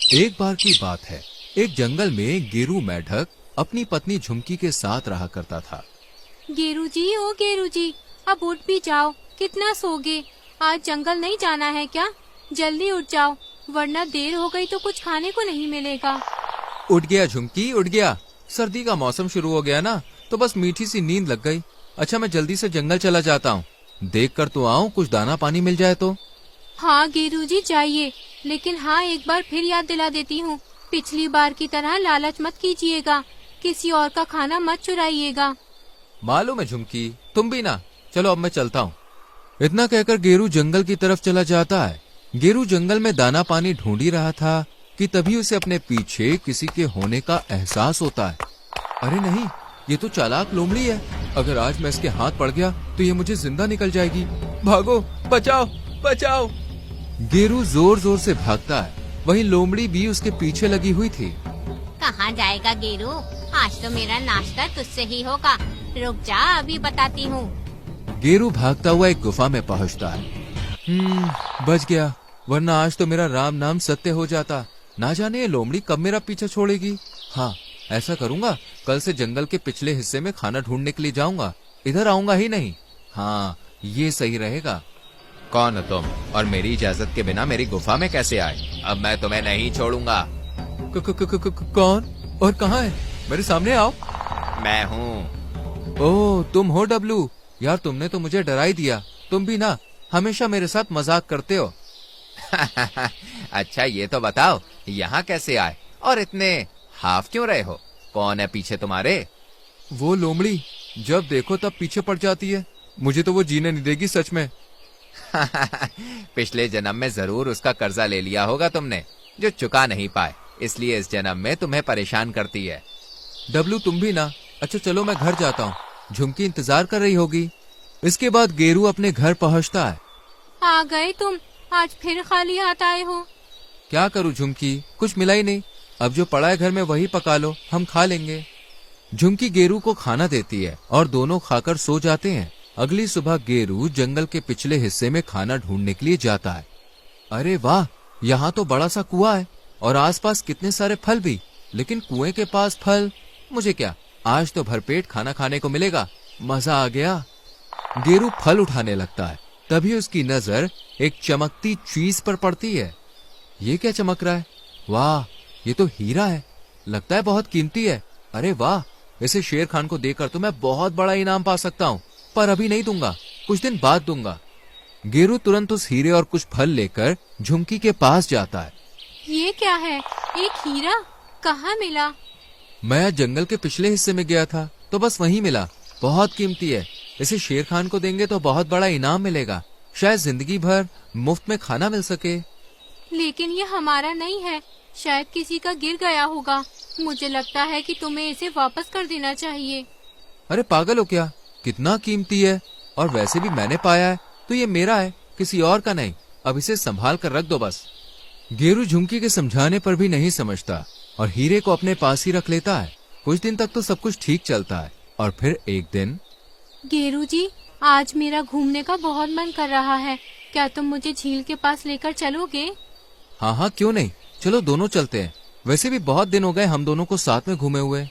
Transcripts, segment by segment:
एक बार की बात है, एक जंगल में गेरू मेढक अपनी पत्नी झुमकी के साथ रहा करता था। गेरू जी, ओ गेरू जी, अब उठ भी जाओ, कितना सोगे? आज जंगल नहीं जाना है क्या? जल्दी उठ जाओ, वरना देर हो गई तो कुछ खाने को नहीं मिलेगा। उठ गया झुमकी, उठ गया। सर्दी का मौसम शुरू हो गया ना, तो बस मीठी सी नींद लग गई। अच्छा, मैं जल्दी से जंगल चला जाता हूँ, देख कर तो आऊँ कुछ दाना पानी मिल जाए तो। हाँ गेरू जी जाइए, लेकिन हाँ एक बार फिर याद दिला देती हूँ, पिछली बार की तरह लालच मत कीजिएगा, किसी और का खाना मत चुराइएगा। मालूम है झुमकी, तुम भी ना। चलो अब मैं चलता हूँ। इतना कहकर गेरू जंगल की तरफ चला जाता है। गेरू जंगल में दाना पानी ढूंढ ही रहा था कि तभी उसे अपने पीछे किसी के होने का एहसास होता है। अरे नहीं, ये तो चालाक लोमड़ी है। अगर आज मैं इसके हाथ पड़ गया तो ये मुझे जिंदा निकल जाएगी। भागो, बचाओ बचाओ। गेरू जोर जोर से भागता है, वहीं लोमड़ी भी उसके पीछे लगी हुई थी। कहाँ जाएगा गेरू? आज तो मेरा नाश्ता तुझसे ही होगा। रुक जा, अभी बताती हूँ। गेरू भागता हुआ एक गुफा में पहुँचता है। बच गया, वरना आज तो मेरा राम नाम सत्य हो जाता। ना जाने ये लोमड़ी कब मेरा पीछा छोड़ेगी। हाँ, ऐसा करूँगा, कल से जंगल के पिछले हिस्से में खाना ढूंढने के लिए जाऊंगा, इधर आऊंगा ही नहीं। हाँ, ये सही रहेगा। कौन हो तुम, और मेरी इजाजत के बिना मेरी गुफा में कैसे आए? अब मैं तुम्हें नहीं छोड़ूंगा। कौन और कहाँ है? मेरे सामने आओ। मैं हूँ। ओह, तुम हो डब्लू। यार, तुमने तो मुझे डरा ही दिया। तुम भी ना हमेशा मेरे साथ मजाक करते हो। अच्छा, ये तो बताओ, यहाँ कैसे आए और इतने हाफ क्यों रहे हो? कौन है पीछे तुम्हारे? वो लोमड़ी, जब देखो तब पीछे पड़ जाती है। मुझे तो वो जीने नहीं देगी सच में। पिछले जन्म में जरूर उसका कर्जा ले लिया होगा तुमने, जो चुका नहीं पाए, इसलिए इस जन्म में तुम्हें परेशान करती है। डब्लू, तुम भी ना। अच्छा चलो, मैं घर जाता हूँ, झुमकी इंतजार कर रही होगी। इसके बाद गेरू अपने घर पहुँचता है। आ गए तुम, आज फिर खाली हाथ आए हो। क्या करूँ झुमकी, कुछ मिला ही नहीं। अब जो पड़ा है घर में वही पका लो, हम खा लेंगे। झुमकी गेरू को खाना देती है और दोनों खाकर सो जाते हैं। अगली सुबह गेरू जंगल के पिछले हिस्से में खाना ढूंढने के लिए जाता है। अरे वाह, यहाँ तो बड़ा सा कुआं है और आसपास कितने सारे फल भी। लेकिन कुएं के पास फल, मुझे क्या, आज तो भरपेट खाना खाने को मिलेगा। मजा आ गया। गेरू फल उठाने लगता है, तभी उसकी नजर एक चमकती चीज पर पड़ती है। ये क्या चमक रहा है? वाह, ये तो हीरा है, लगता है बहुत कीमती है। अरे वाह, इसे शेर खान को देकर तो मैं बहुत बड़ा इनाम पा सकता हूँ, पर अभी नहीं दूंगा, कुछ दिन बाद दूंगा। गेरू तुरंत उस हीरे और कुछ फल लेकर झुमकी के पास जाता है। ये क्या है? एक हीरा? कहाँ मिला? मैं जंगल के पिछले हिस्से में गया था तो बस वहीं मिला। बहुत कीमती है, इसे शेर खान को देंगे तो बहुत बड़ा इनाम मिलेगा, शायद जिंदगी भर मुफ्त में खाना मिल सके। लेकिन ये हमारा नहीं है, शायद किसी का गिर गया होगा। मुझे लगता है कि तुम्हें इसे वापस कर देना चाहिए। अरे पागल हो क्या, कितना कीमती है, और वैसे भी मैंने पाया है तो ये मेरा है, किसी और का नहीं। अब इसे संभाल कर रख दो बस। गेरू झुमकी के समझाने पर भी नहीं समझता और हीरे को अपने पास ही रख लेता है। कुछ दिन तक तो सब कुछ ठीक चलता है और फिर एक दिन। गेरू जी, आज मेरा घूमने का बहुत मन कर रहा है, क्या तुम मुझे झील के पास लेकर चलोगे? हाँ हाँ, क्यों नहीं, चलो दोनों चलते हैं। वैसे भी बहुत दिन हो गए हम दोनों को साथ में घूमे हुए।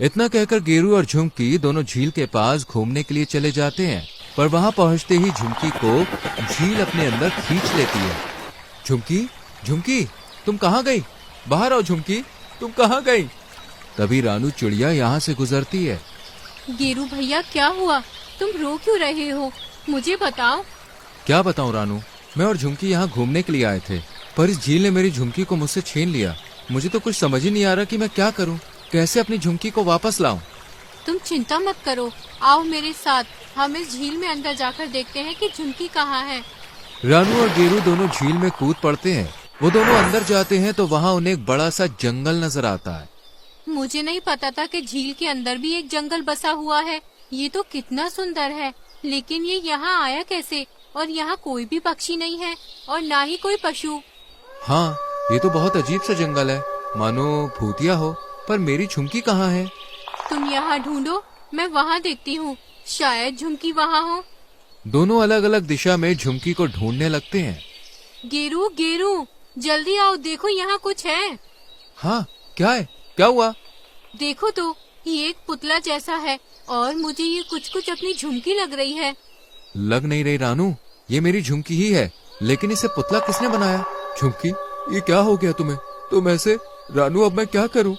इतना कहकर गेरू और झुमकी दोनों झील के पास घूमने के लिए चले जाते हैं, पर वहां पहुंचते ही झुमकी को झील अपने अंदर खींच लेती है। झुमकी, झुमकी, तुम कहाँ गई? बाहर आओ झुमकी, तुम कहाँ गई? तभी रानू चिड़िया यहाँ से गुजरती है। गेरू भैया, क्या हुआ? तुम रो क्यों रहे हो? मुझे बताओ। क्या बताऊं रानू, मैं और झुमकी यहाँ घूमने के लिए आए थे, पर इस झील ने मेरी झुमकी को मुझसे छीन लिया। मुझे तो कुछ समझ ही नहीं आ रहा कि मैं क्या करूं, कैसे अपनी झुमकी को वापस लाऊं। तुम चिंता मत करो, आओ मेरे साथ, हम इस झील में अंदर जाकर देखते हैं कि झुमकी कहाँ है। रानू और गेरू दोनों झील में कूद पड़ते हैं। वो दोनों अंदर जाते हैं तो वहाँ उन्हें एक बड़ा सा जंगल नजर आता है। मुझे नहीं पता था कि झील के अंदर भी एक जंगल बसा हुआ है। ये तो कितना सुंदर है, लेकिन ये यहाँ आया कैसे? और यहाँ कोई भी पक्षी नहीं है और ना ही कोई पशु। हाँ, ये तो बहुत अजीब सा जंगल है, मानो भूतिया हो। पर मेरी झुमकी कहाँ है? तुम यहाँ ढूंढो, मैं वहाँ देखती हूँ, शायद झुमकी वहाँ हो। दोनों अलग अलग दिशा में झुमकी को ढूंढने लगते हैं। गेरू, गेरू, जल्दी आओ, देखो यहाँ कुछ है। हाँ, क्या है? क्या हुआ? देखो तो, ये एक पुतला जैसा है और मुझे ये कुछ कुछ अपनी झुमकी लग रही है। लग नहीं रही रानू, ये मेरी झुमकी ही है, लेकिन इसे पुतला किसने बनाया? झुमकी, ये क्या हो गया तुम्हें? तुम ऐसे? रानू, अब मैं क्या करूँ?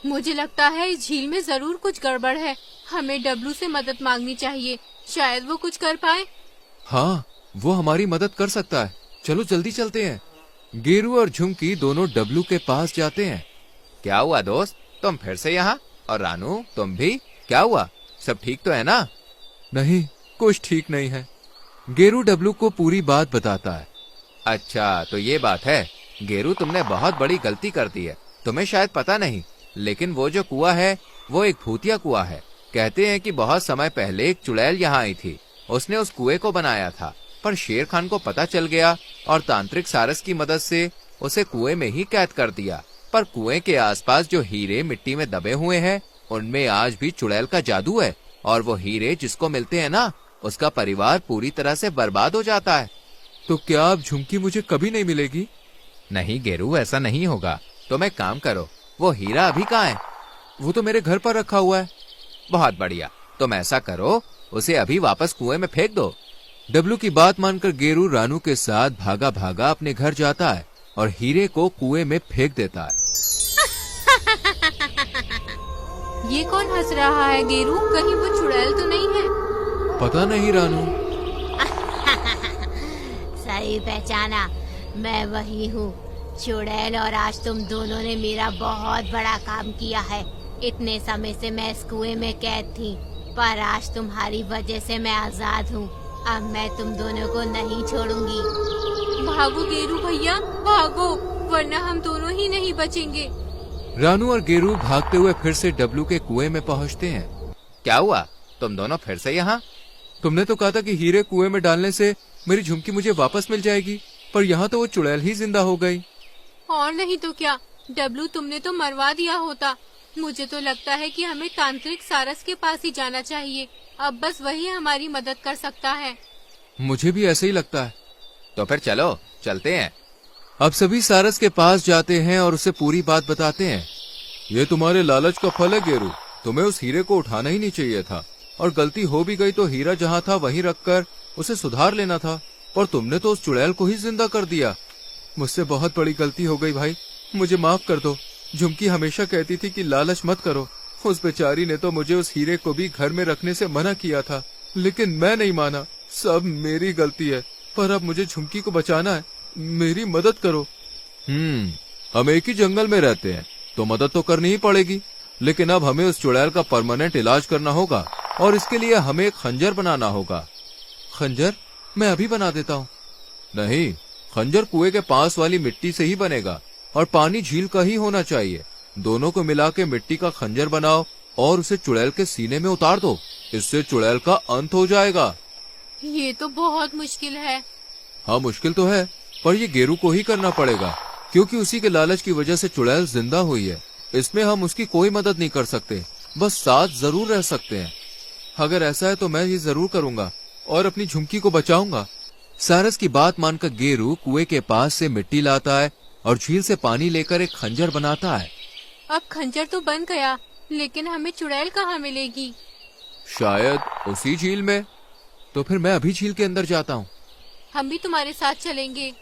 मुझे लगता है इस झील में जरूर कुछ गड़बड़ है। हमें डब्लू से मदद मांगनी चाहिए, शायद वो कुछ कर पाए। हाँ, वो हमारी मदद कर सकता है। चलो जल्दी चलते हैं। गेरू और झुमकी दोनों डब्लू के पास जाते हैं। क्या हुआ दोस्त, तुम फिर से यहाँ? और रानू, तुम भी? क्या हुआ? सब ठीक तो है ना? नहीं, कुछ ठीक नहीं है। गेरू डब्लू को पूरी बात बताता है। अच्छा, तो ये बात है। गेरू, तुमने बहुत बड़ी गलती कर दी है। तुम्हें शायद पता नहीं, लेकिन वो जो कुआं है वो एक भूतिया कुआं है। कहते हैं कि बहुत समय पहले एक चुड़ैल यहाँ आई थी। उसने उस कुएं को बनाया था, पर शेर खान को पता चल गया और तांत्रिक सारस की मदद से उसे कुएं में ही कैद कर दिया। पर कुएं के आसपास जो हीरे मिट्टी में दबे हुए हैं, उनमें आज भी चुड़ैल का जादू है, और वो हीरे जिसको मिलते हैं ना, उसका परिवार पूरी तरह से बर्बाद हो जाता है। तो क्या अब झुमकी मुझे कभी नहीं मिलेगी? नहीं गेरू, ऐसा नहीं होगा। तुम एक काम करो, वो हीरा अभी कहाँ है? वो तो मेरे घर पर रखा हुआ है। बहुत बढ़िया, तुम ऐसा करो, उसे अभी वापस कुएं में फेंक दो। डब्लू की बात मानकर गेरू रानू के साथ भागा भागा अपने घर जाता है और हीरे को कुएं में फेंक देता है। ये कौन हंस रहा है गेरू? कहीं वो चुड़ैल तो नहीं है? पता नहीं रानू। सही पहचाना, मैं वही हूँ, चुड़ैल। और आज तुम दोनों ने मेरा बहुत बड़ा काम किया है। इतने समय से मैं इस कुएं में कैद थी, पर आज तुम्हारी वजह से मैं आजाद हूँ। अब मैं तुम दोनों को नहीं छोड़ूंगी। भागो गेरू भैया, भागो, वरना हम दोनों ही नहीं बचेंगे। रानू और गेरू भागते हुए फिर से डब्लू के कुएं में पहुंचते हैं। क्या हुआ, तुम दोनों फिर से यहाँ? तुमने तो कहा था कि हीरे कुएं में डालने से मेरी झुमकी मुझे वापस मिल जाएगी, पर यहाँ तो वो चुड़ैल ही जिंदा हो गई। और नहीं तो क्या डब्लू, तुमने तो मरवा दिया होता। मुझे तो लगता है कि हमें तांत्रिक सारस के पास ही जाना चाहिए। अब बस वही हमारी मदद कर सकता है। मुझे भी ऐसे ही लगता है। तो फिर चलो, चलते हैं। अब सभी सारस के पास जाते हैं और उसे पूरी बात बताते हैं। ये तुम्हारे लालच का फल है गेरू, तुम्हें उस हीरे को उठाना ही नहीं चाहिए था, और गलती हो भी गई तो हीरा जहाँ था वहीं रखकर उसे सुधार लेना था, पर तुमने तो उस चुड़ैल को ही जिंदा कर दिया। मुझसे बहुत बड़ी गलती हो गई भाई, मुझे माफ कर दो। झुमकी हमेशा कहती थी कि लालच मत करो। उस बेचारी ने तो मुझे उस हीरे को भी घर में रखने से मना किया था, लेकिन मैं नहीं माना। सब मेरी गलती है, पर अब मुझे झुमकी को बचाना है। मेरी मदद करो। हम एक ही जंगल में रहते हैं, तो मदद तो करनी ही पड़ेगी, लेकिन अब हमें उस चुड़ैल का परमानेंट इलाज करना होगा, और इसके लिए हमें एक खंजर बनाना होगा। खंजर? मैं अभी बना देता हूँ। नहीं, खंजर कुएं के पास वाली मिट्टी से ही बनेगा, और पानी झील का ही होना चाहिए। दोनों को मिला के मिट्टी का खंजर बनाओ और उसे चुड़ैल के सीने में उतार दो। इससे चुड़ैल का अंत हो जाएगा। ये तो बहुत मुश्किल है। हाँ, मुश्किल तो है, पर ये गेरू को ही करना पड़ेगा, क्योंकि उसी के लालच की वजह से चुड़ैल जिंदा हुई है। इसमें हम उसकी कोई मदद नहीं कर सकते, बस साथ जरूर रह सकते हैं। अगर ऐसा है तो मैं ये जरूर करूंगा और अपनी झुमकी को बचाऊंगा। सारस की बात मानकर गेरू कुएं के पास से मिट्टी लाता है और झील से पानी लेकर एक खंजर बनाता है। अब खंजर तो बन गया, लेकिन हमें चुड़ैल कहाँ मिलेगी? शायद उसी झील में। तो फिर मैं अभी झील के अंदर जाता हूँ। हम भी तुम्हारे साथ चलेंगे।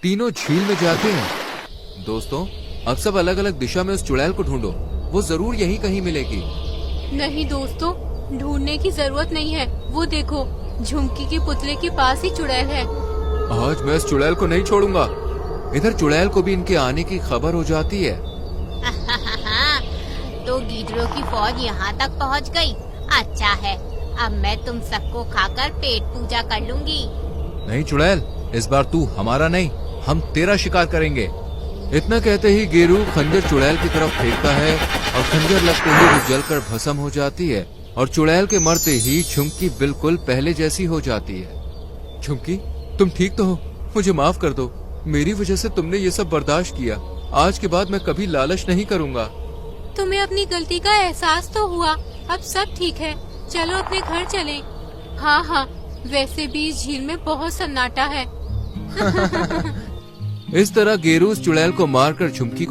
तीनों झील में जाते हैं। दोस्तों, अब सब अलग अलग दिशा में उस चुड़ैल को ढूंढो, वो जरूर यहीं कहीं मिलेगी। नहीं दोस्तों, ढूंढने की जरूरत नहीं है। वो देखो, झुमकी के पुतले के पास ही चुड़ैल है। आज मैं इस चुड़ैल को नहीं छोड़ूंगा। इधर चुड़ैल को भी इनके आने की खबर हो जाती है। तो गीदड़ों की फौज यहाँ तक पहुँच गई। अच्छा है, अब मैं तुम सबको खाकर पेट पूजा कर लूंगी। नहीं चुड़ैल, इस बार तू हमारा नहीं, हम तेरा शिकार करेंगे। इतना कहते ही गेरू खंजर चुड़ैल की तरफ फेंकता है और खंजर लगते ही वो जलकर भस्म हो जाती है, और चुड़ैल के मरते ही झुमकी बिल्कुल पहले जैसी हो जाती है। झुमकी, तुम ठीक तो हो? मुझे माफ कर दो, मेरी वजह से तुमने ये सब बर्दाश्त किया। आज के बाद मैं कभी लालच नहीं करूँगा। तुम्हें अपनी गलती का एहसास तो हुआ, अब सब ठीक है। चलो अपने घर चलें। हाँ हाँ, वैसे भी इस झील में बहुत सन्नाटा है। इस तरह गेरू उस चुड़ैल को मारकर झुमकी